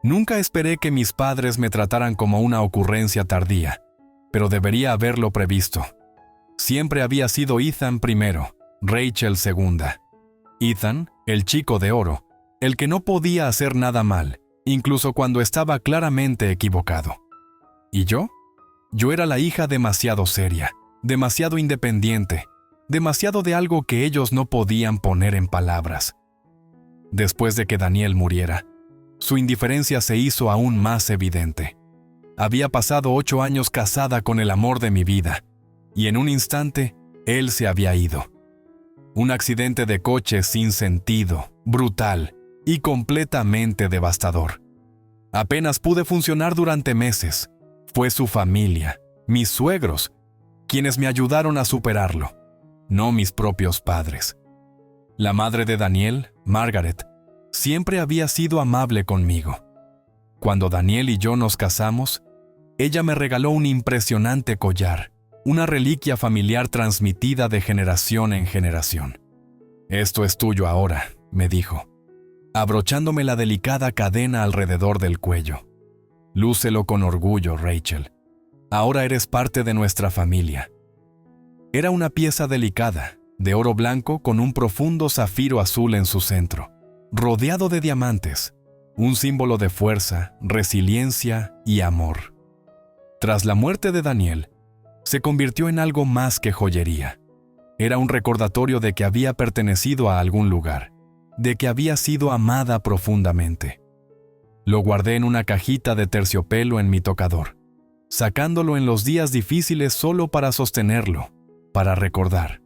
Nunca esperé que mis padres me trataran como una ocurrencia tardía, pero debería haberlo previsto. Siempre había sido Ethan primero, Rachel segunda. Ethan, el chico de oro, el que no podía hacer nada mal, incluso cuando estaba claramente equivocado. ¿Y yo? Yo era la hija demasiado seria, demasiado independiente, demasiado de algo que ellos no podían poner en palabras. Después de que Daniel muriera, su indiferencia se hizo aún más evidente. Había pasado 8 años casada con el amor de mi vida, y en un instante, él se había ido. Un accidente de coche sin sentido, brutal y completamente devastador. Apenas pude funcionar durante meses. Fue su familia, mis suegros, quienes me ayudaron a superarlo, no mis propios padres. La madre de Daniel, Margaret, siempre había sido amable conmigo. Cuando Daniel y yo nos casamos, ella me regaló un impresionante collar, una reliquia familiar transmitida de generación en generación. «Esto es tuyo ahora», me dijo, abrochándome la delicada cadena alrededor del cuello. «Lúcelo con orgullo, Rachel. Ahora eres parte de nuestra familia». Era una pieza delicada, de oro blanco con un profundo zafiro azul en su centro, rodeado de diamantes, un símbolo de fuerza, resiliencia y amor. Tras la muerte de Daniel, se convirtió en algo más que joyería. Era un recordatorio de que había pertenecido a algún lugar, de que había sido amada profundamente. Lo guardé en una cajita de terciopelo en mi tocador, sacándolo en los días difíciles solo para sostenerlo, para recordar.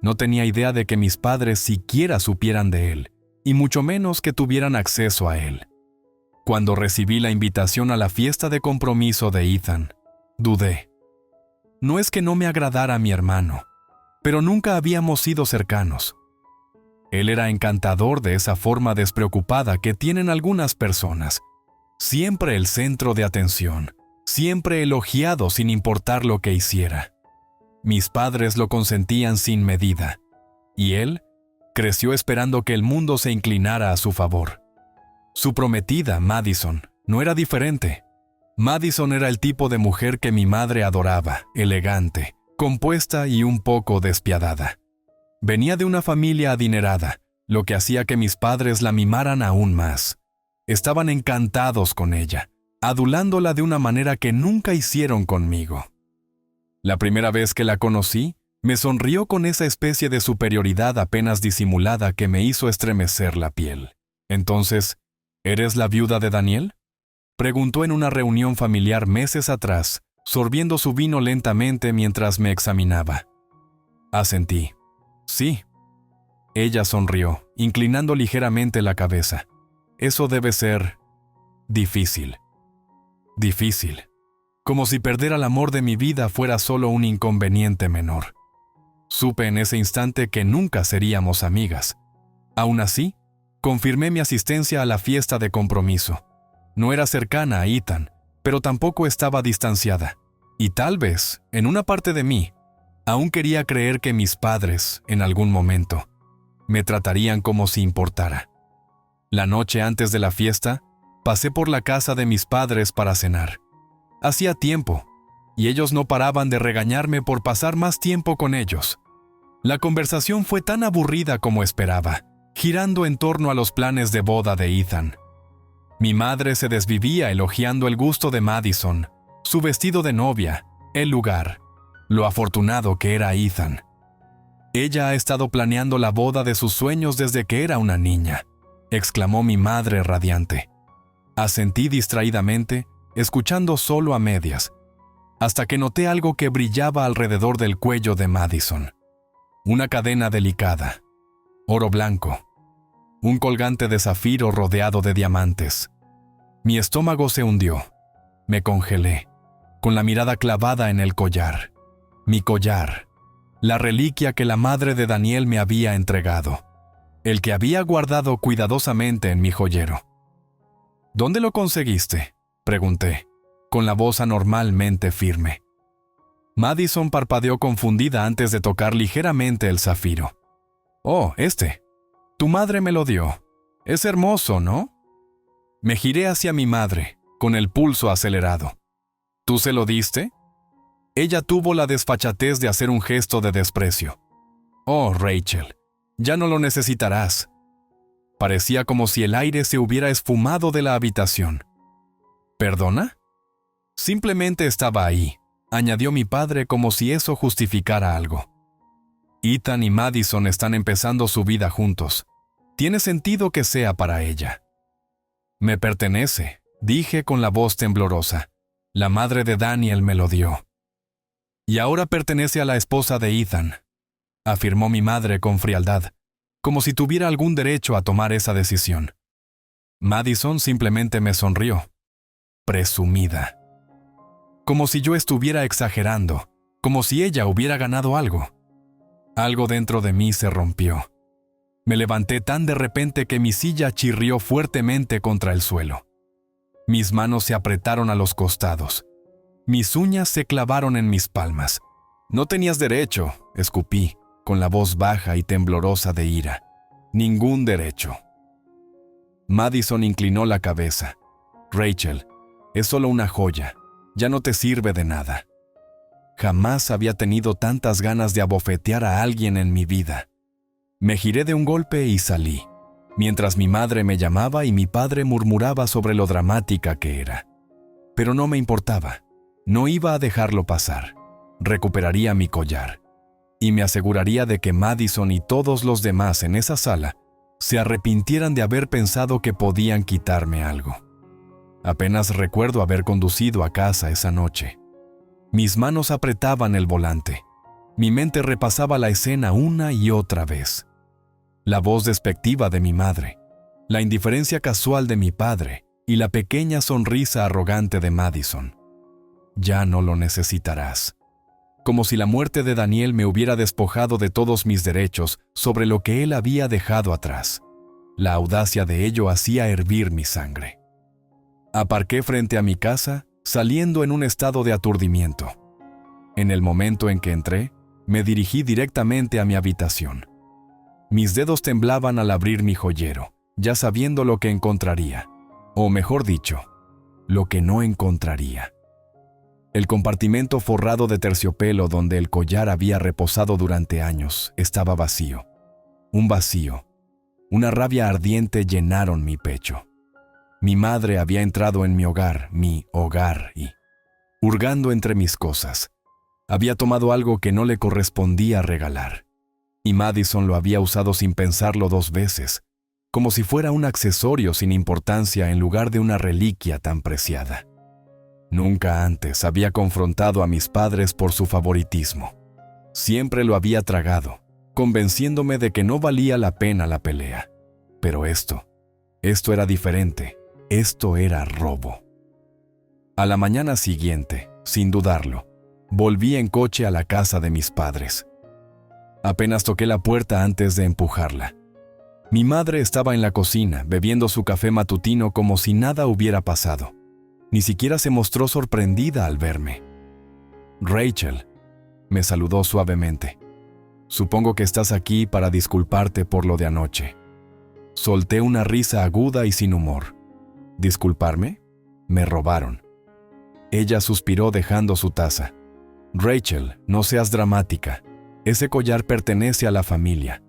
No tenía idea de que mis padres siquiera supieran de él, y mucho menos que tuvieran acceso a él. Cuando recibí la invitación a la fiesta de compromiso de Ethan, dudé. No es que no me agradara mi hermano, pero nunca habíamos sido cercanos. Él era encantador de esa forma despreocupada que tienen algunas personas. Siempre el centro de atención, siempre elogiado sin importar lo que hiciera. Mis padres lo consentían sin medida, y él creció esperando que el mundo se inclinara a su favor. Su prometida, Madison, no era diferente. Madison era el tipo de mujer que mi madre adoraba, elegante, compuesta y un poco despiadada. Venía de una familia adinerada, lo que hacía que mis padres la mimaran aún más. Estaban encantados con ella, adulándola de una manera que nunca hicieron conmigo. La primera vez que la conocí, me sonrió con esa especie de superioridad apenas disimulada que me hizo estremecer la piel. Entonces, ¿eres la viuda de Daniel?, preguntó en una reunión familiar meses atrás, sorbiendo su vino lentamente mientras me examinaba. Asentí. Sí. Ella sonrió, inclinando ligeramente la cabeza. Eso debe ser difícil. Difícil. Como si perder al amor de mi vida fuera solo un inconveniente menor. Supe en ese instante que nunca seríamos amigas. Aún así, confirmé mi asistencia a la fiesta de compromiso. No era cercana a Ethan, pero tampoco estaba distanciada. Y tal vez, en una parte de mí, aún quería creer que mis padres, en algún momento, me tratarían como si importara. La noche antes de la fiesta, pasé por la casa de mis padres para cenar. Hacía tiempo, y ellos no paraban de regañarme por pasar más tiempo con ellos. La conversación fue tan aburrida como esperaba, girando en torno a los planes de boda de Ethan. Mi madre se desvivía elogiando el gusto de Madison, su vestido de novia, el lugar, lo afortunado que era Ethan. Ella ha estado planeando la boda de sus sueños desde que era una niña, exclamó mi madre radiante. Asentí distraídamente, escuchando solo a medias, hasta que noté algo que brillaba alrededor del cuello de Madison. Una cadena delicada, oro blanco, un colgante de zafiro rodeado de diamantes. Mi estómago se hundió. Me congelé, con la mirada clavada en el collar. Mi collar, la reliquia que la madre de Daniel me había entregado, el que había guardado cuidadosamente en mi joyero. ¿Dónde lo conseguiste?, pregunté, con la voz anormalmente firme. Madison parpadeó confundida antes de tocar ligeramente el zafiro. «Oh, tu madre me lo dio. Es hermoso, ¿no?». Me giré hacia mi madre, con el pulso acelerado. ¿Tú se lo diste? Ella tuvo la desfachatez de hacer un gesto de desprecio. Oh, Rachel, ya no lo necesitarás. Parecía como si el aire se hubiera esfumado de la habitación. ¿Perdona? Simplemente estaba ahí, añadió mi padre como si eso justificara algo. Ethan y Madison están empezando su vida juntos. Tiene sentido que sea para ella. Me pertenece, dije con la voz temblorosa. La madre de Daniel me lo dio. Y ahora pertenece a la esposa de Ethan, afirmó mi madre con frialdad, como si tuviera algún derecho a tomar esa decisión. Madison simplemente me sonrió. Presumida. Como si yo estuviera exagerando, como si ella hubiera ganado algo. Algo dentro de mí se rompió. Me levanté tan de repente que mi silla chirrió fuertemente contra el suelo. Mis manos se apretaron a los costados. Mis uñas se clavaron en mis palmas. No tenías derecho, escupí, con la voz baja y temblorosa de ira. Ningún derecho. Madison inclinó la cabeza. Rachel, es solo una joya. Ya no te sirve de nada. Jamás había tenido tantas ganas de abofetear a alguien en mi vida. Me giré de un golpe y salí, mientras mi madre me llamaba y mi padre murmuraba sobre lo dramática que era. Pero no me importaba. No iba a dejarlo pasar. Recuperaría mi collar. Y me aseguraría de que Madison y todos los demás en esa sala se arrepintieran de haber pensado que podían quitarme algo. Apenas recuerdo haber conducido a casa esa noche. Mis manos apretaban el volante. Mi mente repasaba la escena una y otra vez. La voz despectiva de mi madre, la indiferencia casual de mi padre y la pequeña sonrisa arrogante de Madison. Ya no lo necesitarás. Como si la muerte de Daniel me hubiera despojado de todos mis derechos sobre lo que él había dejado atrás. La audacia de ello hacía hervir mi sangre. Aparqué frente a mi casa, saliendo en un estado de aturdimiento. En el momento en que entré, me dirigí directamente a mi habitación. Mis dedos temblaban al abrir mi joyero, ya sabiendo lo que encontraría, o mejor dicho, lo que no encontraría. El compartimento forrado de terciopelo donde el collar había reposado durante años estaba vacío. Un vacío, una rabia ardiente llenaron mi pecho. Mi madre había entrado en mi hogar y, hurgando entre mis cosas, había tomado algo que no le correspondía regalar. Y Madison lo había usado sin pensarlo 2 veces, como si fuera un accesorio sin importancia en lugar de una reliquia tan preciada. Nunca antes había confrontado a mis padres por su favoritismo. Siempre lo había tragado, convenciéndome de que no valía la pena la pelea. Pero esto era diferente. Esto era robo. A la mañana siguiente, sin dudarlo, volví en coche a la casa de mis padres. Apenas toqué la puerta antes de empujarla. Mi madre estaba en la cocina, bebiendo su café matutino como si nada hubiera pasado. Ni siquiera se mostró sorprendida al verme. Rachel, me saludó suavemente. Supongo que estás aquí para disculparte por lo de anoche. Solté una risa aguda y sin humor. ¿Disculparme? Me robaron. Ella suspiró dejando su taza. Rachel, no seas dramática. Ese collar pertenece a la familia.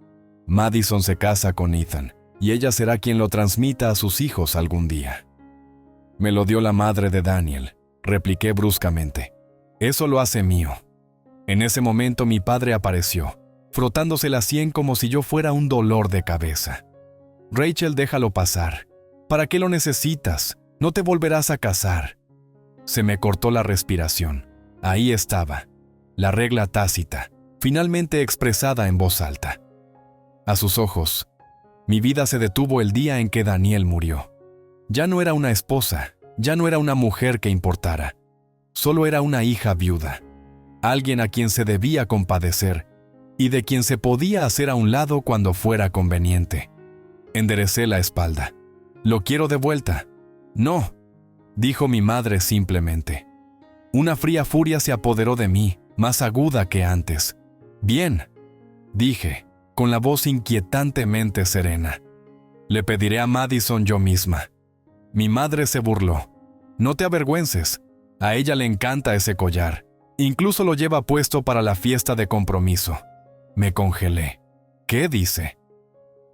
Madison se casa con Ethan, y ella será quien lo transmita a sus hijos algún día. Me lo dio la madre de Daniel, repliqué bruscamente. Eso lo hace mío. En ese momento mi padre apareció, frotándose la sien como si yo fuera un dolor de cabeza. Rachel, déjalo pasar. ¿Para qué lo necesitas? No te volverás a casar. Se me cortó la respiración. Ahí estaba, la regla tácita, finalmente expresada en voz alta. A sus ojos, mi vida se detuvo el día en que Daniel murió. Ya no era una esposa, ya no era una mujer que importara. Solo era una hija viuda, alguien a quien se debía compadecer y de quien se podía hacer a un lado cuando fuera conveniente. Enderecé la espalda. «Lo quiero de vuelta». «No», dijo mi madre simplemente. Una fría furia se apoderó de mí, más aguda que antes. «Bien», dije, con la voz inquietantemente serena. «Le pediré a Madison yo misma». Mi madre se burló. No te avergüences. A ella le encanta ese collar. Incluso lo lleva puesto para la fiesta de compromiso. Me congelé. ¿Qué dice?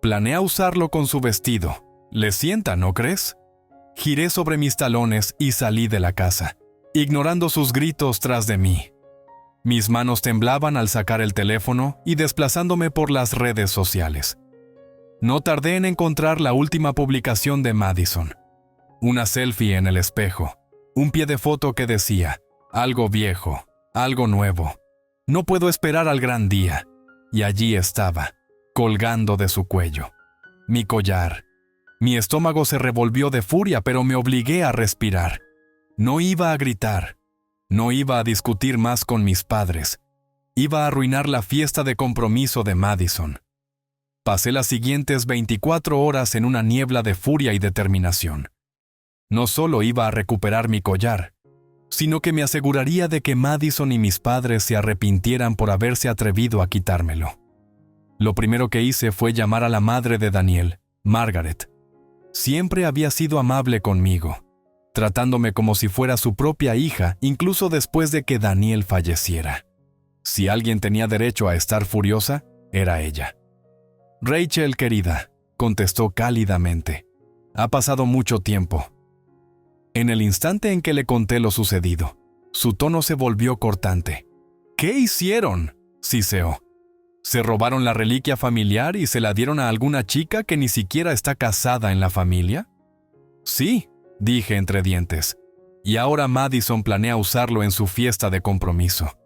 Planea usarlo con su vestido. Le sienta, ¿no crees? Giré sobre mis talones y salí de la casa, ignorando sus gritos tras de mí. Mis manos temblaban al sacar el teléfono y desplazándome por las redes sociales. No tardé en encontrar la última publicación de Madison. Una selfie en el espejo, un pie de foto que decía, algo viejo, algo nuevo. No puedo esperar al gran día. Y allí estaba, colgando de su cuello. Mi collar. Mi estómago se revolvió de furia, pero me obligué a respirar. No iba a gritar. No iba a discutir más con mis padres. Iba a arruinar la fiesta de compromiso de Madison. Pasé las siguientes 24 horas en una niebla de furia y determinación. No solo iba a recuperar mi collar, sino que me aseguraría de que Madison y mis padres se arrepintieran por haberse atrevido a quitármelo. Lo primero que hice fue llamar a la madre de Daniel, Margaret. Siempre había sido amable conmigo, tratándome como si fuera su propia hija, incluso después de que Daniel falleciera. Si alguien tenía derecho a estar furiosa, era ella. Rachel, querida, contestó cálidamente. Ha pasado mucho tiempo. En el instante en que le conté lo sucedido, su tono se volvió cortante. ¿Qué hicieron?, siseó. ¿Se robaron la reliquia familiar y se la dieron a alguna chica que ni siquiera está casada en la familia? Sí, dije entre dientes. Y ahora Madison planea usarlo en su fiesta de compromiso.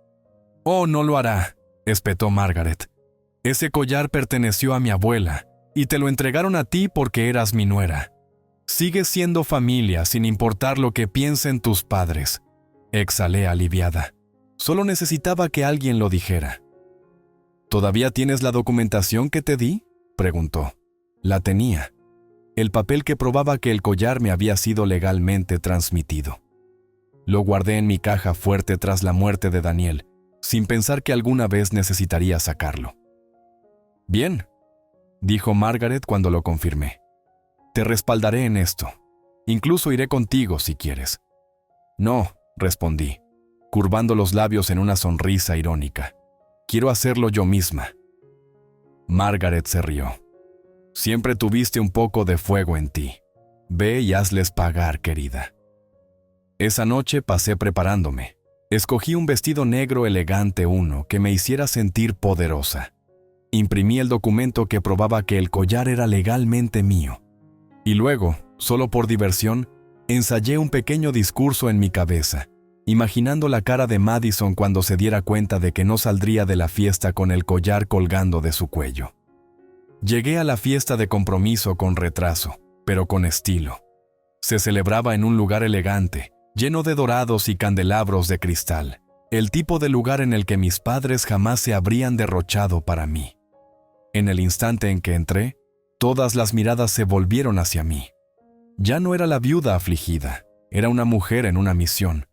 Oh, no lo hará, espetó Margaret. Ese collar perteneció a mi abuela, y te lo entregaron a ti porque eras mi nuera. Sigues siendo familia sin importar lo que piensen tus padres. Exhalé aliviada. Solo necesitaba que alguien lo dijera. ¿Todavía tienes la documentación que te di?, preguntó. La tenía. El papel que probaba que el collar me había sido legalmente transmitido. Lo guardé en mi caja fuerte tras la muerte de Daniel, sin pensar que alguna vez necesitaría sacarlo. Bien, dijo Margaret cuando lo confirmé. Te respaldaré en esto. Incluso iré contigo si quieres. No, respondí, curvando los labios en una sonrisa irónica. Quiero hacerlo yo misma. Margaret se rió. Siempre tuviste un poco de fuego en ti. Ve y hazles pagar, querida. Esa noche pasé preparándome. Escogí un vestido negro elegante que me hiciera sentir poderosa. Imprimí el documento que probaba que el collar era legalmente mío. Y luego, solo por diversión, ensayé un pequeño discurso en mi cabeza, imaginando la cara de Madison cuando se diera cuenta de que no saldría de la fiesta con el collar colgando de su cuello. Llegué a la fiesta de compromiso con retraso, pero con estilo. Se celebraba en un lugar elegante, lleno de dorados y candelabros de cristal, el tipo de lugar en el que mis padres jamás se habrían derrochado para mí. En el instante en que entré, todas las miradas se volvieron hacia mí. Ya no era la viuda afligida, era una mujer en una misión.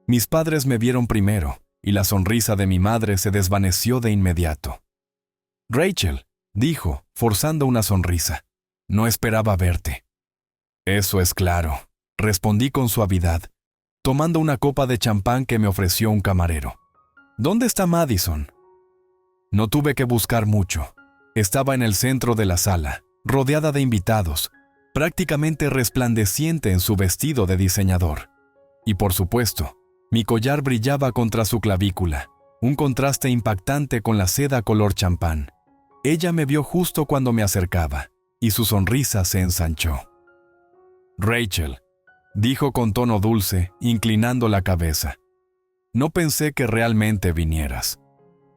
Mis padres me vieron primero, y la sonrisa de mi madre se desvaneció de inmediato. Rachel, dijo, forzando una sonrisa. No esperaba verte. Eso es claro, respondí con suavidad, tomando una copa de champán que me ofreció un camarero. ¿Dónde está Madison? No tuve que buscar mucho. Estaba en el centro de la sala, rodeada de invitados, prácticamente resplandeciente en su vestido de diseñador. Y por supuesto, mi collar brillaba contra su clavícula, un contraste impactante con la seda color champán. Ella me vio justo cuando me acercaba, y su sonrisa se ensanchó. Rachel, dijo con tono dulce, inclinando la cabeza. No pensé que realmente vinieras.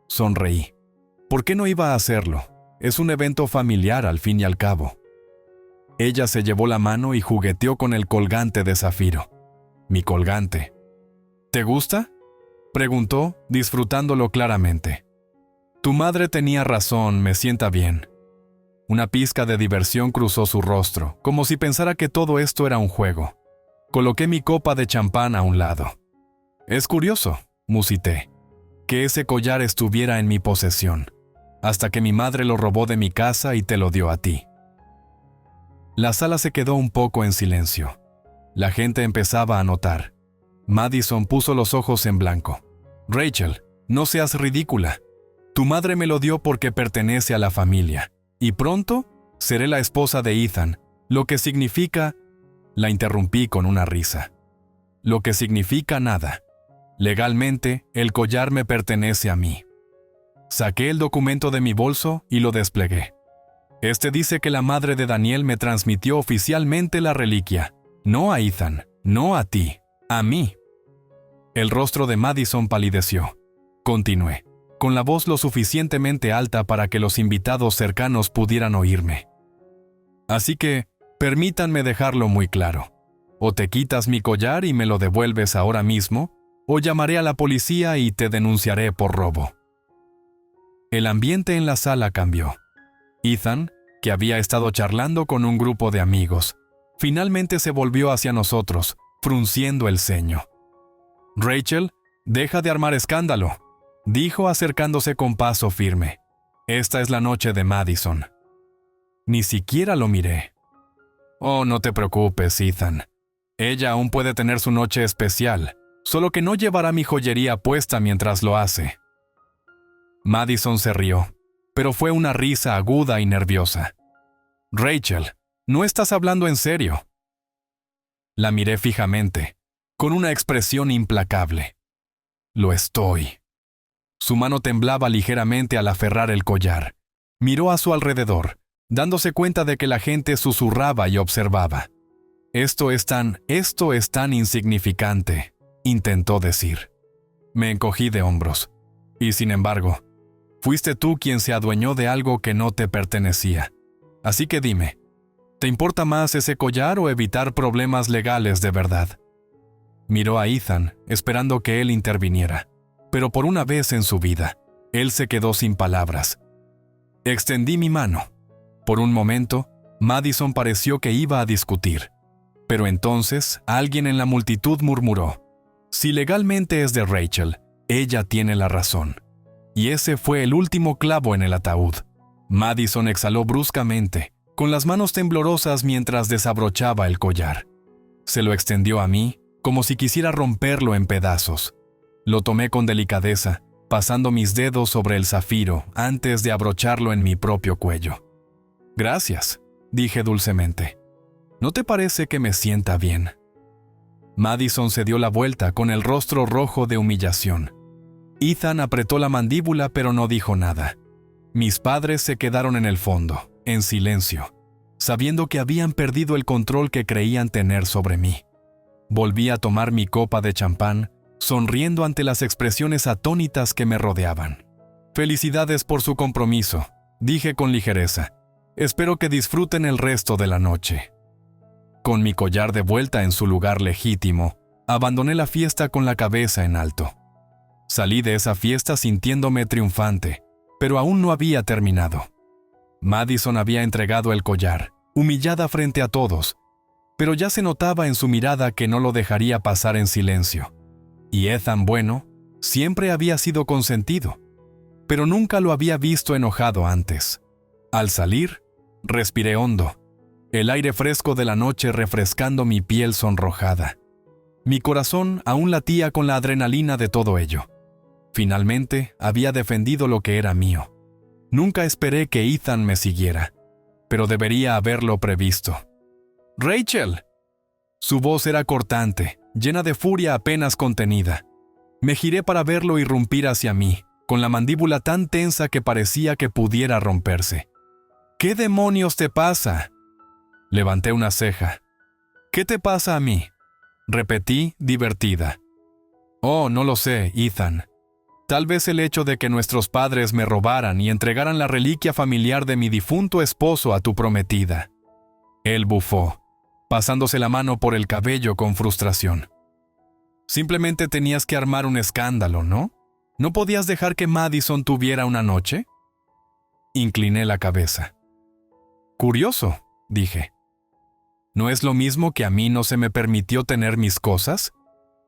Sonreí. ¿Por qué no iba a hacerlo? Es un evento familiar al fin y al cabo. Ella se llevó la mano y jugueteó con el colgante de zafiro. Mi colgante. ¿Te gusta?, preguntó, disfrutándolo claramente. Tu madre tenía razón, me sienta bien. Una pizca de diversión cruzó su rostro, como si pensara que todo esto era un juego. Coloqué mi copa de champán a un lado. Es curioso, musité, que ese collar estuviera en mi posesión, hasta que mi madre lo robó de mi casa y te lo dio a ti. La sala se quedó un poco en silencio. La gente empezaba a notar. Madison puso los ojos en blanco. Rachel, no seas ridícula. Tu madre me lo dio porque pertenece a la familia. Y pronto seré la esposa de Ethan, lo que significa... La interrumpí con una risa. Lo que significa nada. Legalmente, el collar me pertenece a mí. Saqué el documento de mi bolso y lo desplegué. Este dice que la madre de Daniel me transmitió oficialmente la reliquia. No a Ethan, no a ti, a mí. El rostro de Madison palideció. Continué, con la voz lo suficientemente alta para que los invitados cercanos pudieran oírme. Así que, permítanme dejarlo muy claro. O te quitas mi collar y me lo devuelves ahora mismo, o llamaré a la policía y te denunciaré por robo. El ambiente en la sala cambió. Ethan, que había estado charlando con un grupo de amigos, finalmente se volvió hacia nosotros, frunciendo el ceño. Rachel, deja de armar escándalo, dijo acercándose con paso firme. Esta es la noche de Madison. Ni siquiera lo miré. Oh, no te preocupes, Ethan. Ella aún puede tener su noche especial, solo que no llevará mi joyería puesta mientras lo hace. Madison se rió, pero fue una risa aguda y nerviosa. Rachel, ¿no estás hablando en serio? La miré fijamente, con una expresión implacable. Lo estoy. Su mano temblaba ligeramente al aferrar el collar. Miró a su alrededor, dándose cuenta de que la gente susurraba y observaba. Esto es tan insignificante, intentó decir. Me encogí de hombros. Y sin embargo, fuiste tú quien se adueñó de algo que no te pertenecía. Así que dime, ¿te importa más ese collar o evitar problemas legales de verdad? Miró a Ethan, esperando que él interviniera, pero por una vez en su vida, él se quedó sin palabras. Extendí mi mano. Por un momento, Madison pareció que iba a discutir, pero entonces alguien en la multitud murmuró: si legalmente es de Rachel, ella tiene la razón. Y ese fue el último clavo en el ataúd. Madison exhaló bruscamente, con las manos temblorosas mientras desabrochaba el collar. Se lo extendió a mí, como si quisiera romperlo en pedazos. Lo tomé con delicadeza, pasando mis dedos sobre el zafiro antes de abrocharlo en mi propio cuello. Gracias, dije dulcemente. ¿No te parece que me sienta bien? Madison se dio la vuelta con el rostro rojo de humillación. Ethan apretó la mandíbula pero no dijo nada. Mis padres se quedaron en el fondo, en silencio, sabiendo que habían perdido el control que creían tener sobre mí. Volví a tomar mi copa de champán, sonriendo ante las expresiones atónitas que me rodeaban. Felicidades por su compromiso, dije con ligereza. Espero que disfruten el resto de la noche. Con mi collar de vuelta en su lugar legítimo, abandoné la fiesta con la cabeza en alto. Salí de esa fiesta sintiéndome triunfante, pero aún no había terminado. Madison había entregado el collar, humillada frente a todos, pero ya se notaba en su mirada que no lo dejaría pasar en silencio. Y Ethan, bueno, siempre había sido consentido, pero nunca lo había visto enojado antes. Al salir, respiré hondo, el aire fresco de la noche refrescando mi piel sonrojada. Mi corazón aún latía con la adrenalina de todo ello. Finalmente, había defendido lo que era mío. Nunca esperé que Ethan me siguiera, pero debería haberlo previsto. ¡Rachel! Su voz era cortante, llena de furia apenas contenida. Me giré para verlo irrumpir hacia mí, con la mandíbula tan tensa que parecía que pudiera romperse. ¿Qué demonios te pasa? Levanté una ceja. ¿Qué te pasa a mí? Repetí, divertida. Oh, no lo sé, Ethan. Tal vez el hecho de que nuestros padres me robaran y entregaran la reliquia familiar de mi difunto esposo a tu prometida. Él bufó, pasándose la mano por el cabello con frustración. Simplemente tenías que armar un escándalo, ¿no? ¿No podías dejar que Madison tuviera una noche? Incliné la cabeza. Curioso, dije. ¿No es lo mismo que a mí no se me permitió tener mis cosas?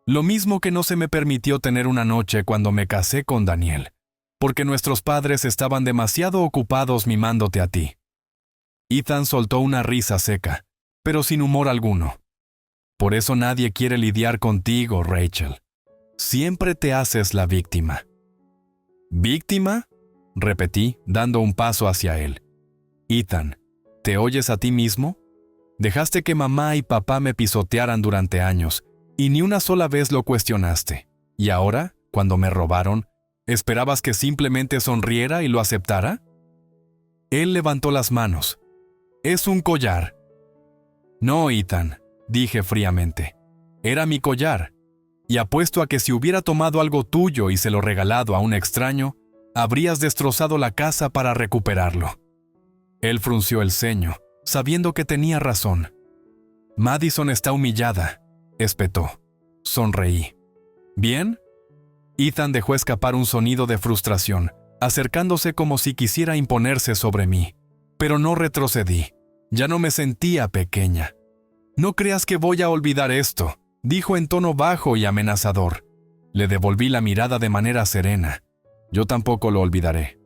Lo mismo que no se me permitió tener una noche cuando me casé con Daniel, porque nuestros padres estaban demasiado ocupados mimándote a ti. Ethan soltó una risa seca, pero sin humor alguno. Por eso nadie quiere lidiar contigo, Rachel. Siempre te haces la víctima. ¿Víctima? Repetí, dando un paso hacia él. Ethan, ¿te oyes a ti mismo? Dejaste que mamá y papá me pisotearan durante años, y ni una sola vez lo cuestionaste. ¿Y ahora, cuando me robaron, esperabas que simplemente sonriera y lo aceptara? Él levantó las manos. Es un collar. No, Ethan, dije fríamente. Era mi collar. Y apuesto a que si hubiera tomado algo tuyo y se lo regalado a un extraño, habrías destrozado la casa para recuperarlo. Él frunció el ceño, sabiendo que tenía razón. Madison está humillada, espetó. Sonreí. ¿Bien? Ethan dejó escapar un sonido de frustración, acercándose como si quisiera imponerse sobre mí. Pero no retrocedí. Ya no me sentía pequeña. No creas que voy a olvidar esto, dijo en tono bajo y amenazador. Le devolví la mirada de manera serena. Yo tampoco lo olvidaré.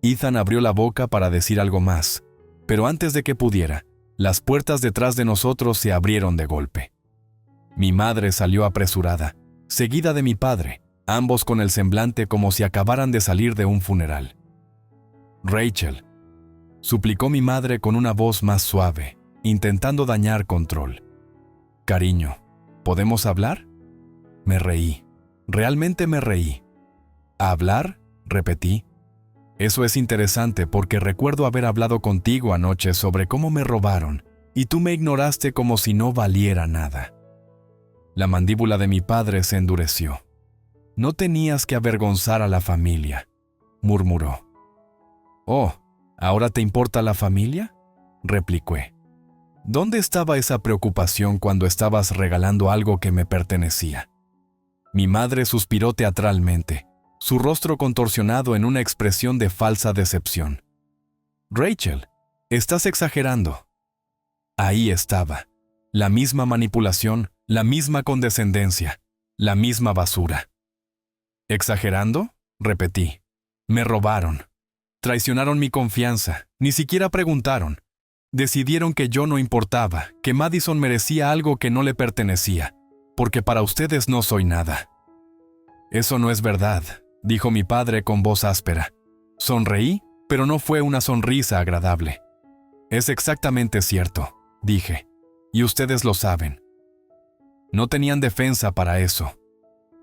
Ethan abrió la boca para decir algo más, pero antes de que pudiera, las puertas detrás de nosotros se abrieron de golpe. Mi madre salió apresurada, seguida de mi padre, ambos con el semblante como si acabaran de salir de un funeral. Rachel, suplicó mi madre con una voz más suave, intentando dañar control. Cariño, ¿podemos hablar? Me reí. Realmente me reí. ¿Hablar? Repetí. Eso es interesante porque recuerdo haber hablado contigo anoche sobre cómo me robaron, y tú me ignoraste como si no valiera nada. La mandíbula de mi padre se endureció. No tenías que avergonzar a la familia, murmuró. Oh, ¿ahora te importa la familia? Repliqué. ¿Dónde estaba esa preocupación cuando estabas regalando algo que me pertenecía? Mi madre suspiró teatralmente, su rostro contorsionado en una expresión de falsa decepción. Rachel, estás exagerando. Ahí estaba, la misma manipulación, la misma condescendencia, la misma basura. ¿Exagerando? Repetí. Me robaron. Traicionaron mi confianza, ni siquiera preguntaron. Decidieron que yo no importaba, que Madison merecía algo que no le pertenecía, porque para ustedes no soy nada. Eso no es verdad, dijo mi padre con voz áspera. Sonreí, pero no fue una sonrisa agradable. Es exactamente cierto, dije, y ustedes lo saben. No tenían defensa para eso.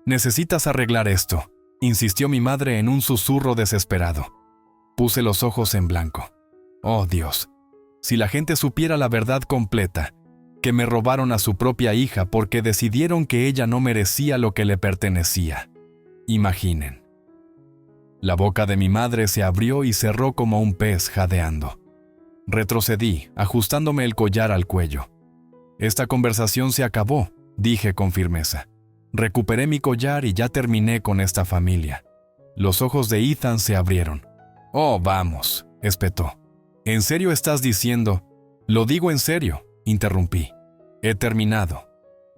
Necesitas arreglar esto, insistió mi madre en un susurro desesperado. Puse los ojos en blanco. Oh, Dios. Si la gente supiera la verdad completa, que me robaron a su propia hija porque decidieron que ella no merecía lo que le pertenecía. Imaginen. La boca de mi madre se abrió y cerró como un pez jadeando. Retrocedí, ajustándome el collar al cuello. Esta conversación se acabó, dije con firmeza. Recuperé mi collar y ya terminé con esta familia. Los ojos de Ethan se abrieron. Oh, vamos, espetó. ¿En serio estás diciendo? Lo digo en serio, interrumpí. He terminado.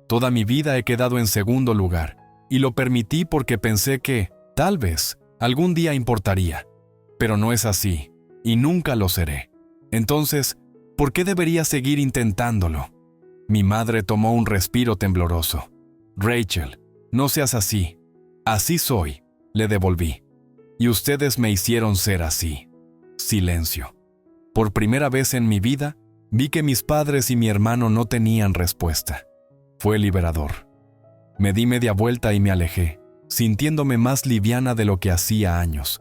Toda mi vida he quedado en segundo lugar, y lo permití porque pensé que, tal vez, algún día importaría. Pero no es así, y nunca lo seré. Entonces, ¿por qué debería seguir intentándolo? Mi madre tomó un respiro tembloroso. Rachel, no seas así. Así soy, le devolví. Y ustedes me hicieron ser así. Silencio. Por primera vez en mi vida, vi que mis padres y mi hermano no tenían respuesta. Fue liberador. Me di media vuelta y me alejé, sintiéndome más liviana de lo que hacía años.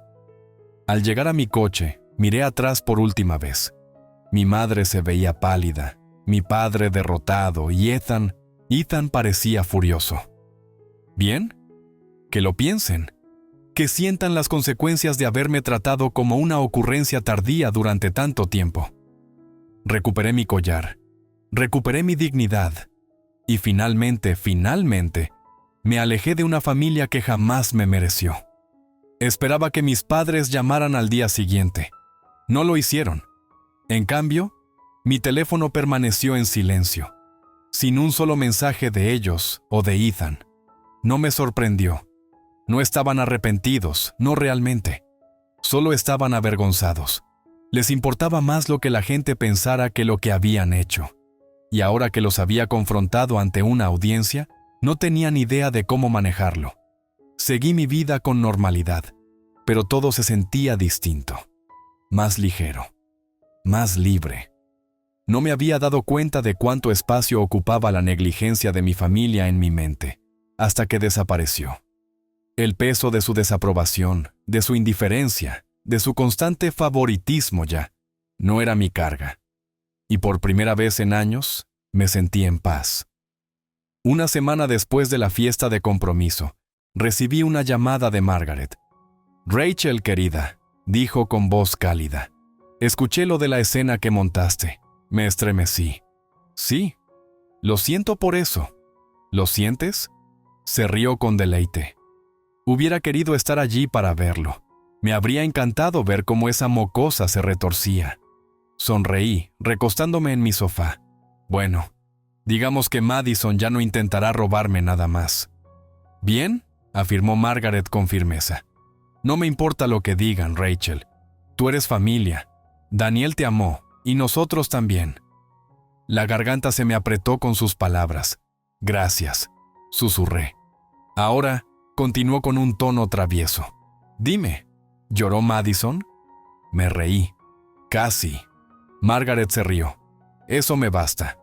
Al llegar a mi coche, miré atrás por última vez. Mi madre se veía pálida, mi padre derrotado y Ethan parecía furioso. ¿Bien? Que lo piensen. Que sientan las consecuencias de haberme tratado como una ocurrencia tardía durante tanto tiempo. Recuperé mi collar, recuperé mi dignidad y finalmente, me alejé de una familia que jamás me mereció. Esperaba que mis padres llamaran al día siguiente. No lo hicieron. En cambio, mi teléfono permaneció en silencio, sin un solo mensaje de ellos o de Ethan. No me sorprendió. No estaban arrepentidos, no realmente. Solo estaban avergonzados. Les importaba más lo que la gente pensara que lo que habían hecho. Y ahora que los había confrontado ante una audiencia, no tenían idea de cómo manejarlo. Seguí mi vida con normalidad, pero todo se sentía distinto. Más ligero. Más libre. No me había dado cuenta de cuánto espacio ocupaba la negligencia de mi familia en mi mente, hasta que desapareció. El peso de su desaprobación, de su indiferencia, de su constante favoritismo ya, no era mi carga. Y por primera vez en años, me sentí en paz. Una semana después de la fiesta de compromiso, recibí una llamada de Margaret. «Rachel, querida», dijo con voz cálida. «Escuché lo de la escena que montaste. Me estremecí». «Sí, lo siento por eso». «¿Lo sientes?». Se rió con deleite. Hubiera querido estar allí para verlo. Me habría encantado ver cómo esa mocosa se retorcía. Sonreí, recostándome en mi sofá. Bueno, digamos que Madison ya no intentará robarme nada más. «Bien», afirmó Margaret con firmeza. «No me importa lo que digan, Rachel. Tú eres familia. Daniel te amó, y nosotros también». La garganta se me apretó con sus palabras. «Gracias», susurré. Ahora, continuó con un tono travieso. «Dime, ¿lloró Madison?». Me reí. «Casi». Margaret se rió. «Eso me basta».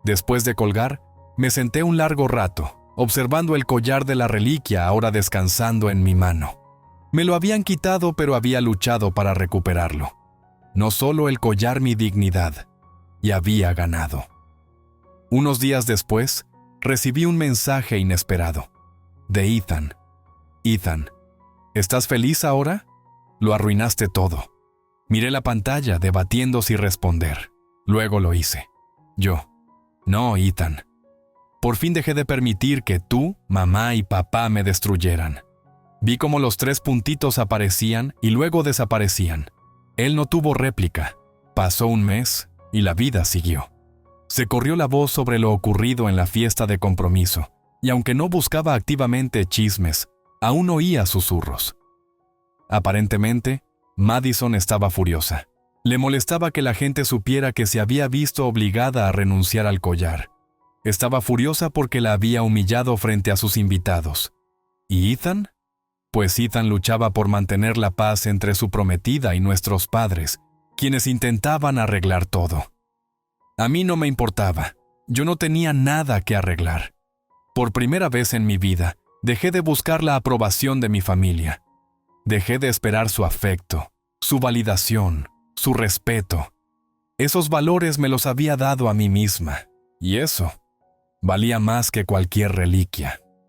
Después de colgar, me senté un largo rato, observando el collar de la reliquia ahora descansando en mi mano. Me lo habían quitado, pero había luchado para recuperarlo. No solo el collar mi dignidad, y había ganado. Unos días después, recibí un mensaje inesperado. De Ethan. «Ethan, ¿estás feliz ahora? Lo arruinaste todo». Miré la pantalla, debatiendo si responder. Luego lo hice. Yo. «No, Ethan. Por fin dejé de permitir que tú, mamá y papá me destruyeran». Vi cómo los 3 puntitos aparecían y luego desaparecían. Él no tuvo réplica. Pasó un mes y la vida siguió. Se corrió la voz sobre lo ocurrido en la fiesta de compromiso, y aunque no buscaba activamente chismes, aún oía susurros. Aparentemente, Madison estaba furiosa. Le molestaba que la gente supiera que se había visto obligada a renunciar al collar. Estaba furiosa porque la había humillado frente a sus invitados. ¿Y Ethan? Pues Ethan luchaba por mantener la paz entre su prometida y nuestros padres, quienes intentaban arreglar todo. A mí no me importaba. Yo no tenía nada que arreglar. Por primera vez en mi vida, dejé de buscar la aprobación de mi familia. Dejé de esperar su afecto, su validación, su respeto. Esos valores me los había dado a mí misma, y eso valía más que cualquier reliquia.